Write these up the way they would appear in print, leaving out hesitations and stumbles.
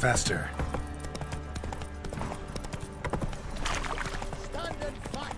Faster. Stand and fight!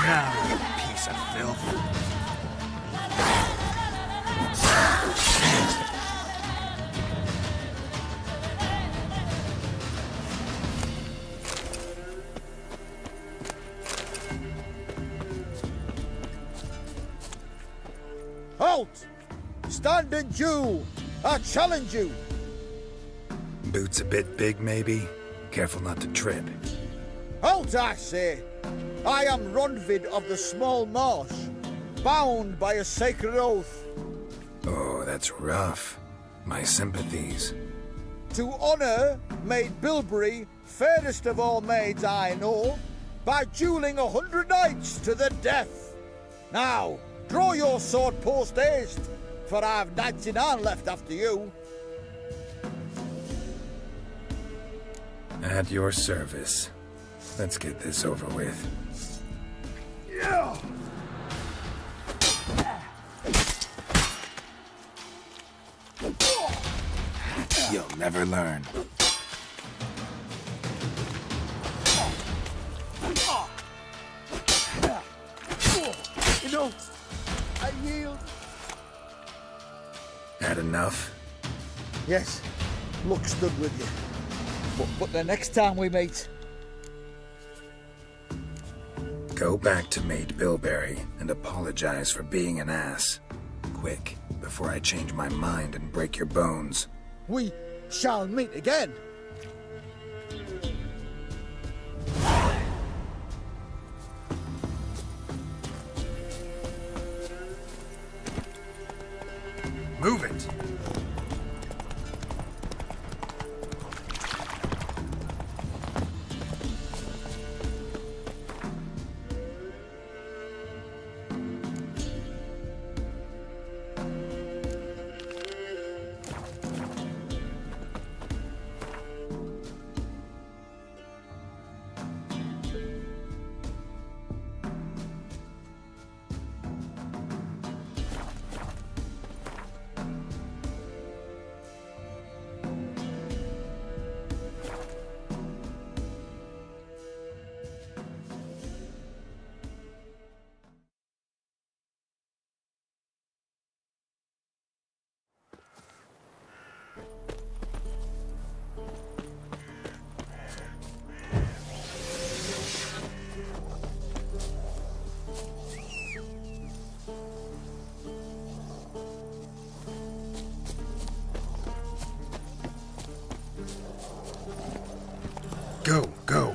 Now, you piece of filth. Halt! Stand and do! I challenge you! Boots a bit big, maybe? Careful not to trip. Halt, I say! I am Ronvid of the Small Marsh, bound by a sacred oath. Oh, that's rough. My sympathies. To honour Maid Bilberry, fairest of all maids I know, by duelling 100 knights to the death. Now, draw your sword post haste, for I've 99 left after you. At your service. Let's get this over with. Yeah. You'll never learn. You know, I yield. Had enough? Yes, luck stood with you. But the next time we meet... Go back to Maid Bilberry and apologize for being an ass. Quick, before I change my mind and break your bones. we shall meet again. Move it! Go, go.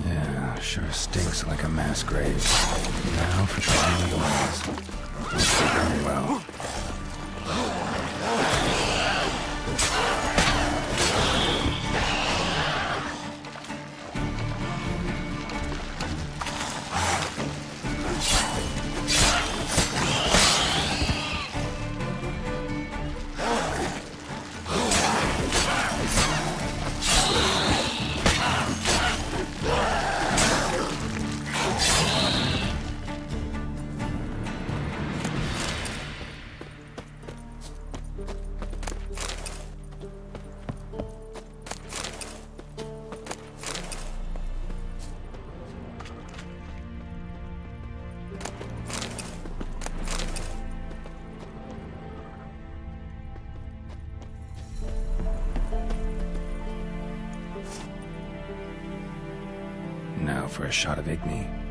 Yeah, sure stinks like a mass grave. Now for the noise. Very well. Now for a shot of Igni.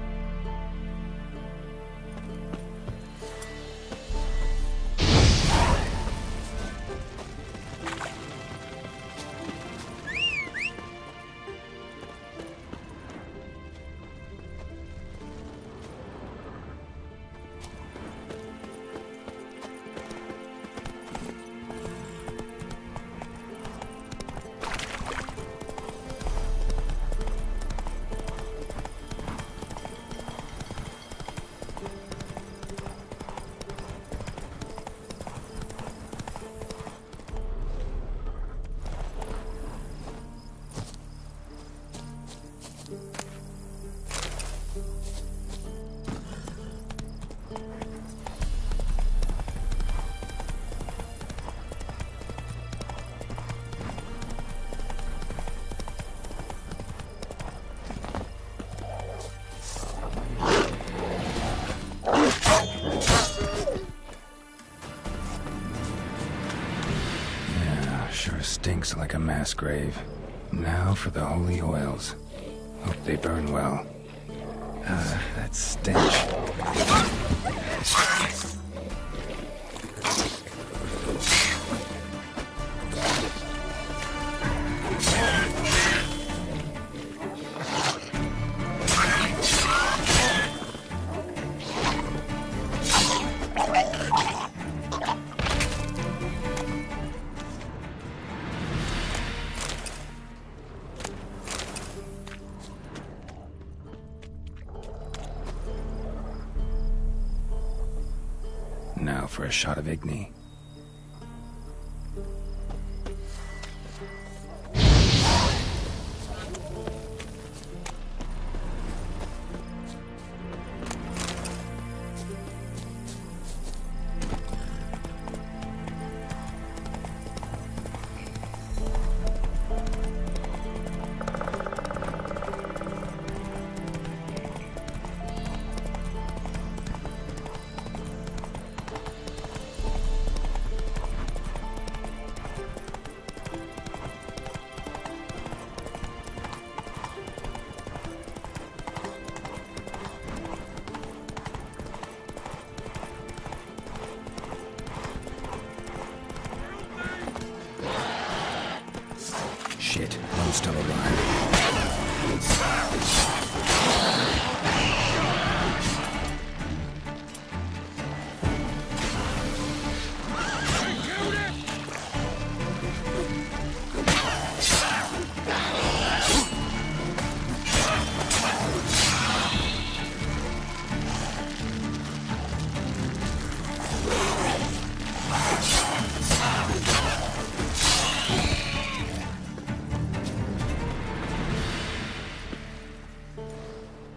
Sure stinks like a mass grave. Now for the holy oils. Hope they burn well. That stench. Now for a shot of Igni. Shit, I'm still alive.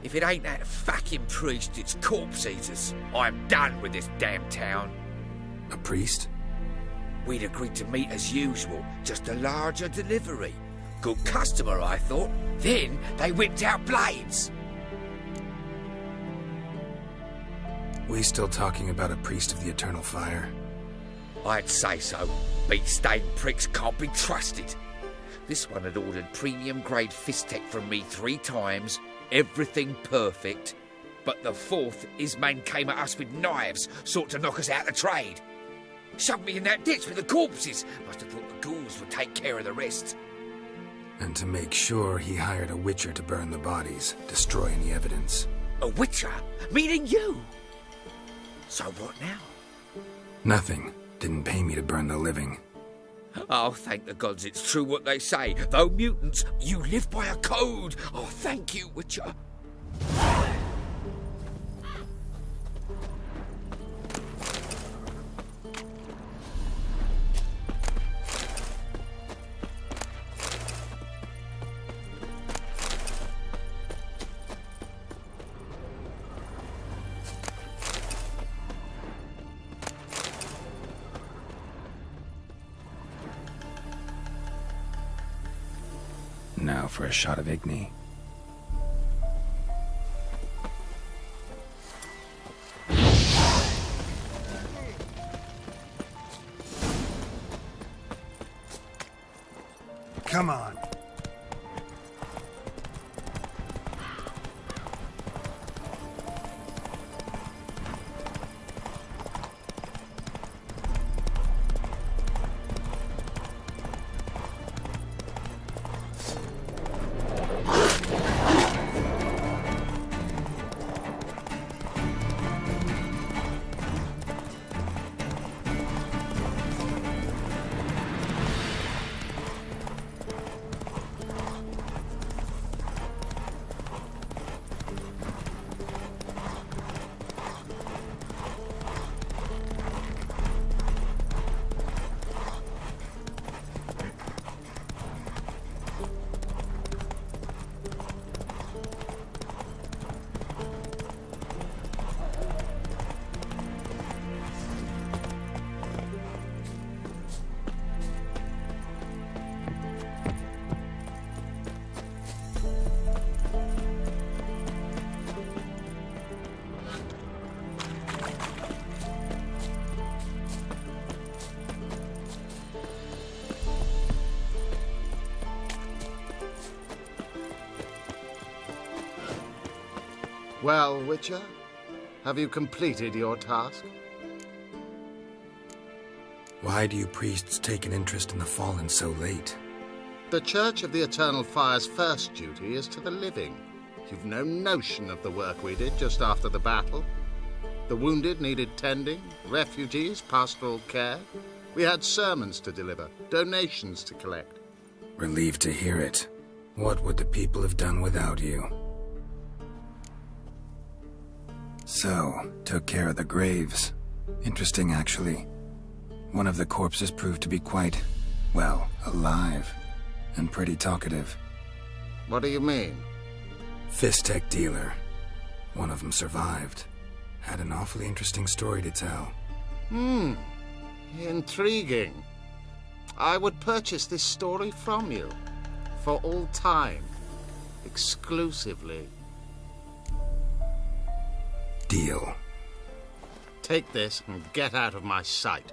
If it ain't that fucking priest, it's corpse eaters. I'm done with this damn town. A priest? We'd agreed to meet as usual, just a larger delivery. Good customer, I thought. Then they whipped out blades. We still talking about a priest of the eternal fire? I'd say so. Beat-stained pricks can't be trusted. This one had ordered premium-grade fist tech from me 3 times. Everything perfect. But the 4th, his man came at us with knives, sought to knock us out of trade. Shoved me in that ditch with the corpses. Must have thought the ghouls would take care of the rest. And to make sure, he hired a witcher to burn the bodies, destroy any evidence. A witcher? Meaning you? So what now? Nothing. Didn't pay me to burn the living. Oh, thank the gods it's true what they say. Though mutants, you live by a code. Oh, thank you, Witcher. Now for a shot of Igni. Come on. Well, Witcher, have you completed your task? Why do you priests take an interest in the fallen so late? The Church of the Eternal Fire's first duty is to the living. You've no notion of the work we did just after the battle. The wounded needed tending, refugees, pastoral care. We had sermons to deliver, donations to collect. Relieved to hear it. What would the people have done without you? So, took care of the graves. Interesting, actually. One of the corpses proved to be quite, well, alive. And pretty talkative. What do you mean? Fistech dealer. One of them survived. Had an awfully interesting story to tell. Intriguing. I would purchase this story from you. For all time. Exclusively. Deal. Take this and get out of my sight.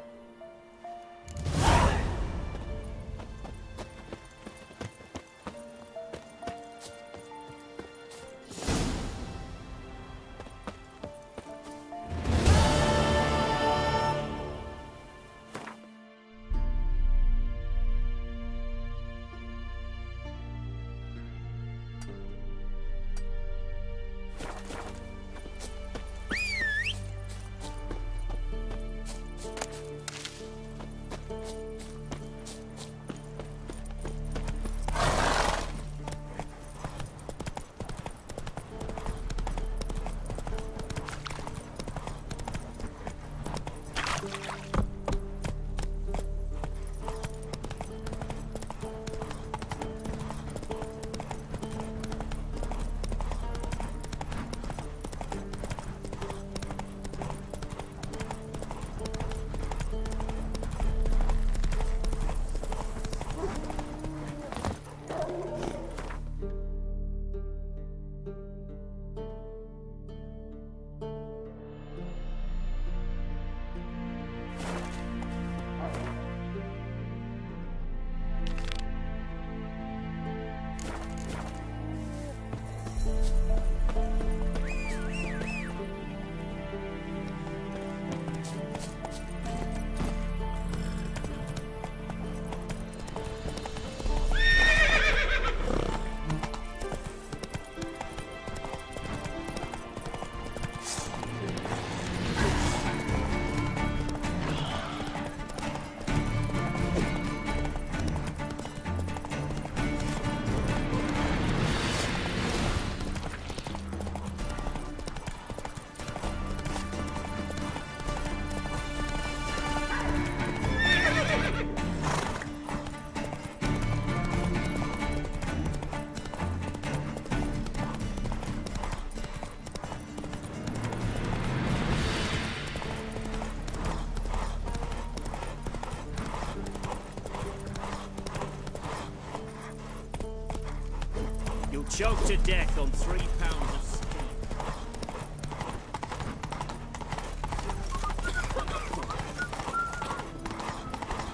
Choked to death on 3 pounds of steam.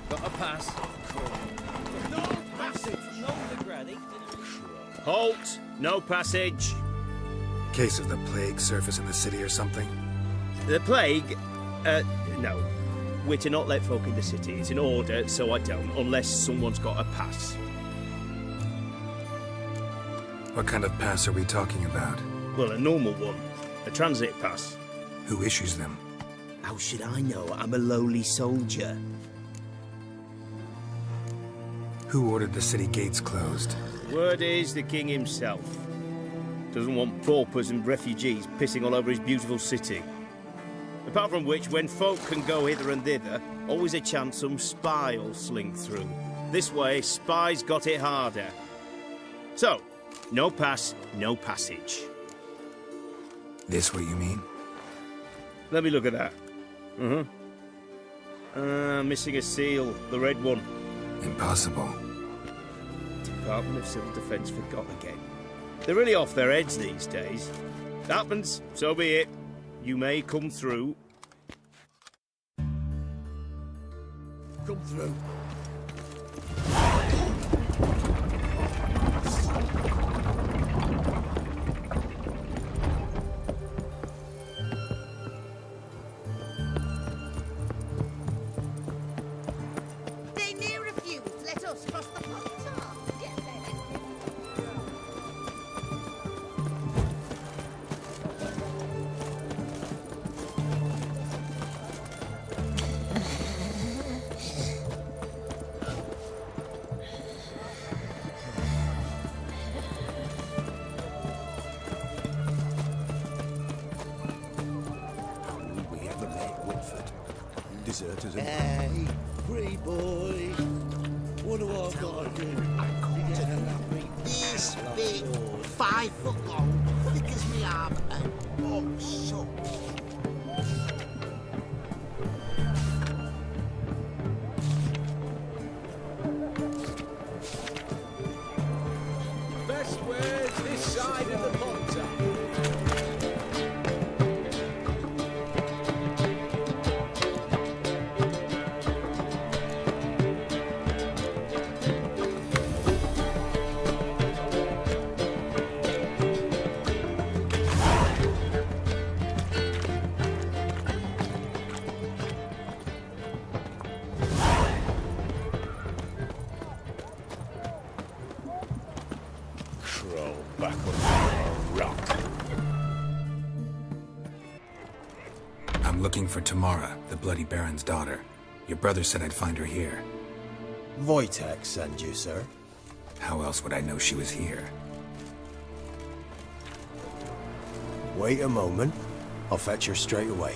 Got a pass? No passage! No the granny. Halt! No passage! Case of the plague surface in the city or something? The plague? No. We're to not let folk in the city. It's an order, so I don't, unless someone's got a pass. What kind of pass are we talking about? Well, a normal one. A transit pass. Who issues them? How should I know? I'm a lowly soldier. Who ordered the city gates closed? Word is the king himself. Doesn't want paupers and refugees pissing all over his beautiful city. Apart from which, when folk can go hither and thither, always a chance some spy will slink through. This way, spies got it harder. So, no pass, no passage. This what you mean? Let me look at that. Missing a seal, the red one. Impossible. Department of Civil Defence forgot again. They're really off their heads these days. Happens, so be it. You may come through. Come through. deserters and... Hey, free boy. What do I gotta do to get a lovely This big, 5 foot long, thick as me arm, and bomb salt. Best wares this side of the Ponta. Crawl back on a rock. I'm looking for Tamara, the Bloody Baron's daughter. Your brother said I'd find her here. Wojtek sent you, sir. How else would I know she was here? Wait a moment. I'll fetch her straight away.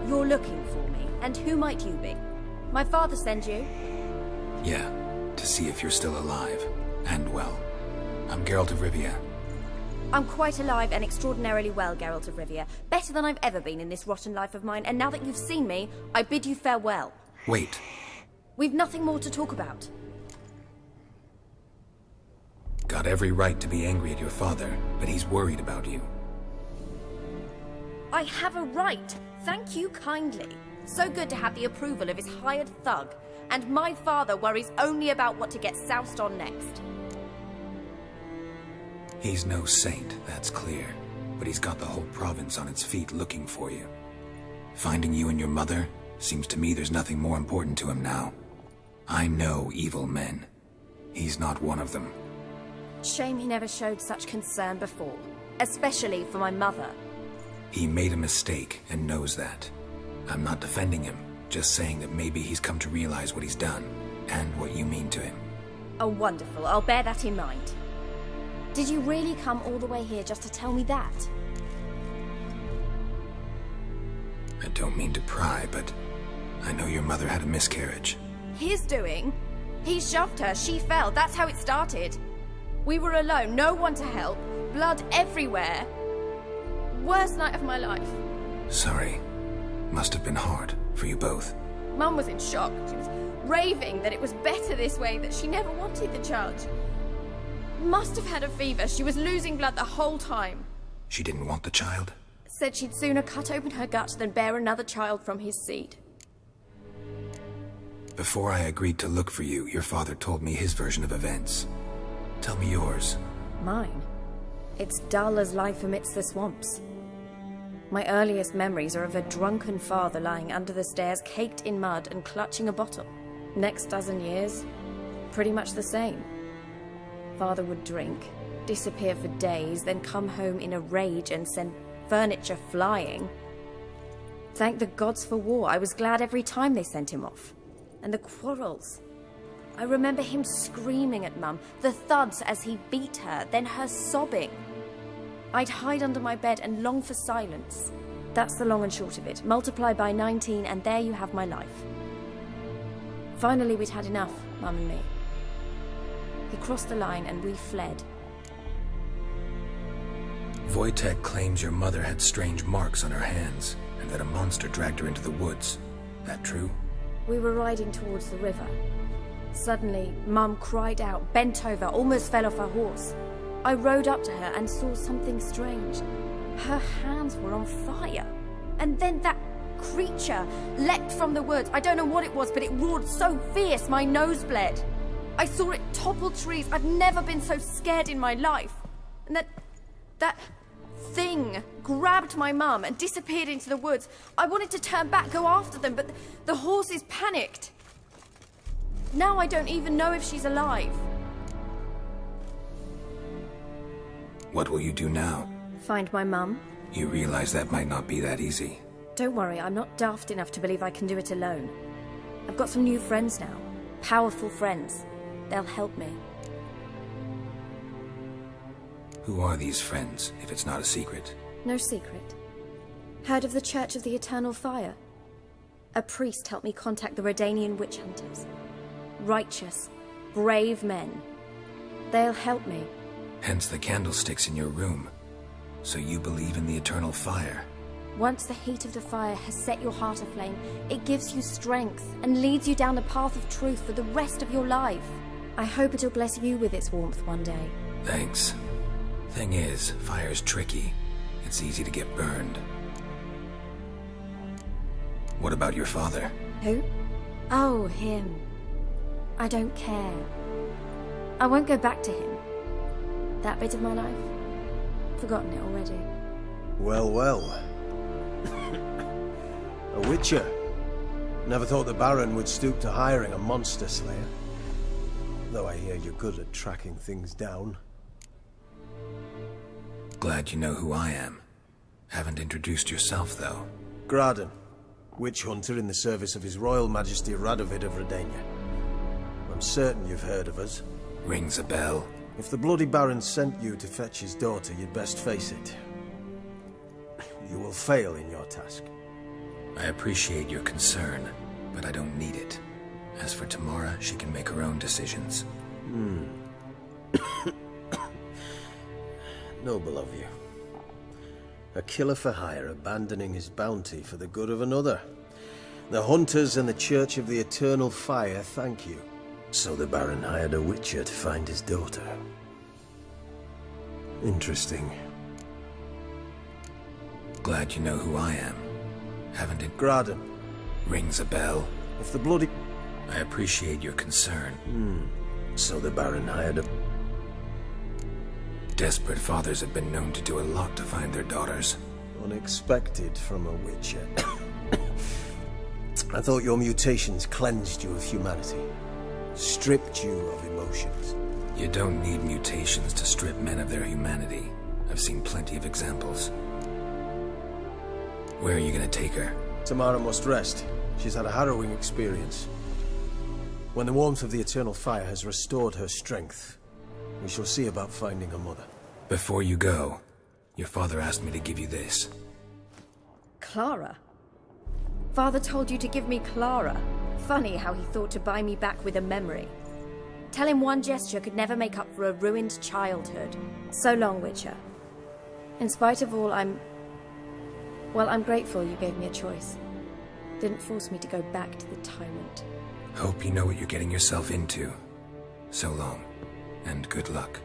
You're looking for me, and who might you be? My father sent you? Yeah, to see if you're still alive. And well. I'm Geralt of Rivia. I'm quite alive and extraordinarily well, Geralt of Rivia. Better than I've ever been in this rotten life of mine, and now that you've seen me, I bid you farewell. Wait. We've nothing more to talk about. Got every right to be angry at your father, but he's worried about you. I have a right. Thank you kindly. So good to have the approval of his hired thug. And my father worries only about what to get soused on next. He's no saint, that's clear. But he's got the whole province on its feet looking for you. Finding you and your mother, seems to me there's nothing more important to him now. I know evil men. He's not one of them. Shame he never showed such concern before. Especially for my mother. He made a mistake and knows that. I'm not defending him, just saying that maybe he's come to realize what he's done, and what you mean to him. Oh, wonderful. I'll bear that in mind. Did you really come all the way here just to tell me that? I don't mean to pry, but I know your mother had a miscarriage. His doing? He shoved her, she fell, that's how it started. We were alone, no one to help, blood everywhere. Worst night of my life. Sorry. Must have been hard for you both. Mum was in shock. She was raving that it was better this way, that she never wanted the child. Must have had a fever. She was losing blood the whole time. She didn't want the child? Said she'd sooner cut open her gut than bear another child from his seed. Before I agreed to look for you, your father told me his version of events. Tell me yours. Mine? It's dull as life amidst the swamps. My earliest memories are of a drunken father lying under the stairs, caked in mud and clutching a bottle. Next dozen years, pretty much the same. Father would drink, disappear for days, then come home in a rage and send furniture flying. Thank the gods for war. I was glad every time they sent him off. And the quarrels. I remember him screaming at Mum, the thuds as he beat her, then her sobbing. I'd hide under my bed and long for silence. That's the long and short of it. Multiply by 19 and there you have my life. Finally we'd had enough, Mum and me. He crossed the line and we fled. Wojtek claims your mother had strange marks on her hands, and that a monster dragged her into the woods. That true? We were riding towards the river. Suddenly, Mum cried out, bent over, almost fell off her horse. I rode up to her and saw something strange. Her hands were on fire. And then that creature leapt from the woods. I don't know what it was, but it roared so fierce my nose bled. I saw it topple trees. I've never been so scared in my life. And that thing grabbed my mum and disappeared into the woods. I wanted to turn back, go after them, but the horses panicked. Now I don't even know if she's alive. What will you do now? Find my mum. You realize that might not be that easy. Don't worry, I'm not daft enough to believe I can do it alone. I've got some new friends now. Powerful friends. They'll help me. Who are these friends, if it's not a secret? No secret. Heard of the Church of the Eternal Fire? A priest helped me contact the Redanian witch hunters. Righteous, brave men. They'll help me. Hence the candlesticks in your room. So you believe in the eternal fire? Once the heat of the fire has set your heart aflame, it gives you strength and leads you down the path of truth for the rest of your life. I hope it'll bless you with its warmth one day. Thanks. Thing is, fire's tricky. It's easy to get burned. What about your father? Who? Oh, him. I don't care. I won't go back to him. That bit of my life? Forgotten it already. Well, well. A witcher. Never thought the Baron would stoop to hiring a monster slayer. Though I hear you're good at tracking things down. Glad you know who I am. Haven't introduced yourself, though. Graden, witch hunter in the service of His Royal Majesty Radovid of Redania. I'm certain you've heard of us. Rings a bell. If the Bloody Baron sent you to fetch his daughter, you'd best face it. You will fail in your task. I appreciate your concern, but I don't need it. As for Tamara, she can make her own decisions. Noble of you. A killer for hire abandoning his bounty for the good of another. The hunters and the Church of the Eternal Fire thank you. So the Baron hired a witcher to find his daughter. Interesting. Glad you know who I am. Haven't it? Graden. Rings a bell. If the bloody... I appreciate your concern. So the Baron hired a... Desperate fathers have been known to do a lot to find their daughters. Unexpected from a witcher. I thought your mutations cleansed you of humanity. Stripped you of emotions. You don't need mutations to strip men of their humanity. I've seen plenty of examples. Where are you gonna take her? Tamara must rest. She's had a harrowing experience. When the warmth of the Eternal Fire has restored her strength, we shall see about finding her mother. Before you go, your father asked me to give you this. Clara? Father told you to give me Clara. Funny how he thought to buy me back with a memory. Tell him one gesture could never make up for a ruined childhood. So long, Witcher. In spite of all, I'm grateful you gave me a choice. Didn't force me to go back to the tyrant. Hope you know what you're getting yourself into. So long, and good luck.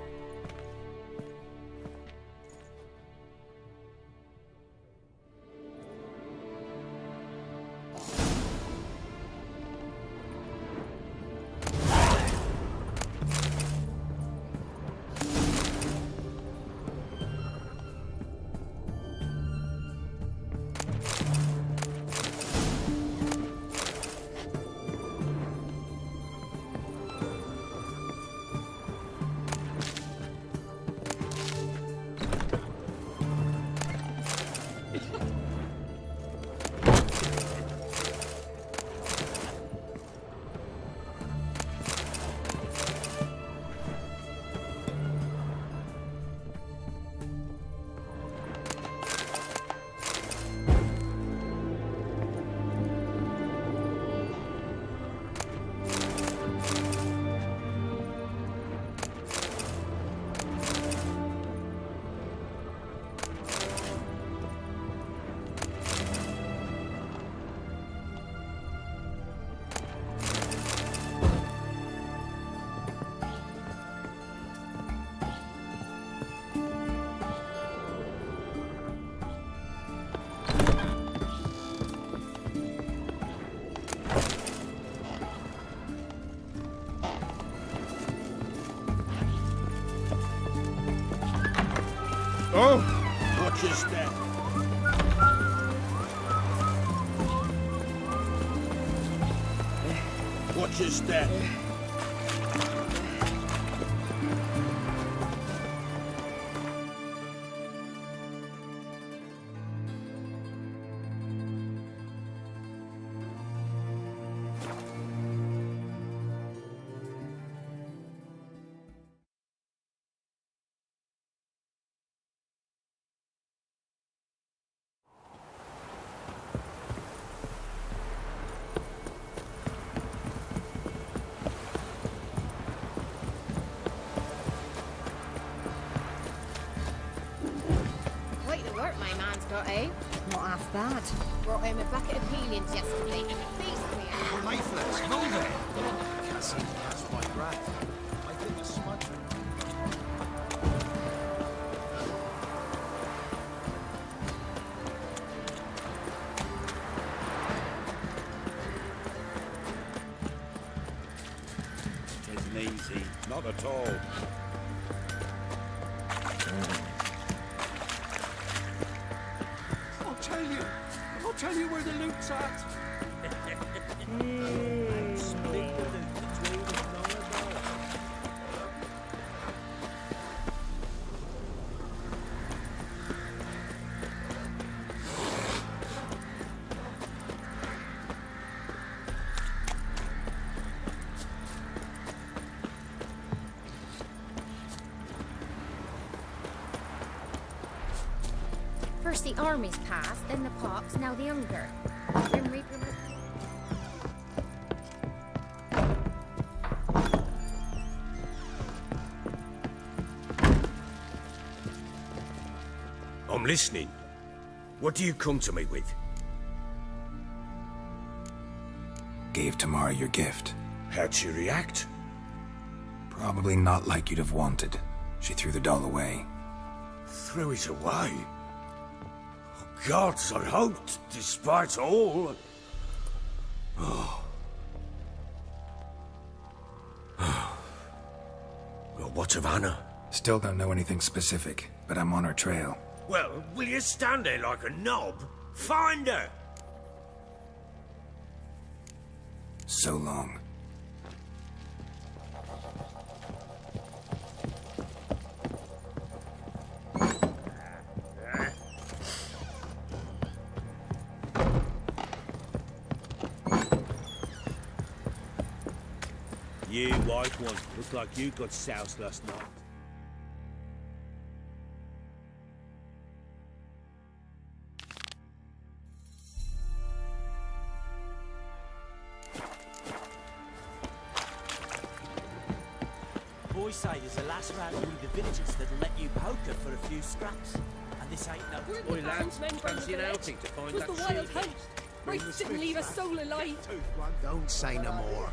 Watch your step. Watch your step. Hey, not half bad. Brought him a bucket of peelings yesterday and a feast for you. Lifeless, move it! I can't seem to catch my breath. I think the smudge... Isn't easy. Not at all. I'll tell you where the loot's at. Split the loot between us long ago. First the army's passed, then the pox, now the hunger. Grim Reaper. I'm listening. What do you come to me with? Gave Tamara your gift. How'd she react? Probably not like you'd have wanted. She threw the doll away. Threw it away? Oh, gods, I hoped, despite all... Oh. Well, what of Anna? Still don't know anything specific, but I'm on her trail. Well, will you stand there like a knob? Find her! So long. You, white one, look like you got soused last night. Boys say there's a last round with the villagers that'll let you poker for a few scraps. And this ain't no... Oi, lads, fancy an outing to find that the wild shield? hunt. Race didn't leave a soul alive. Don't say no more.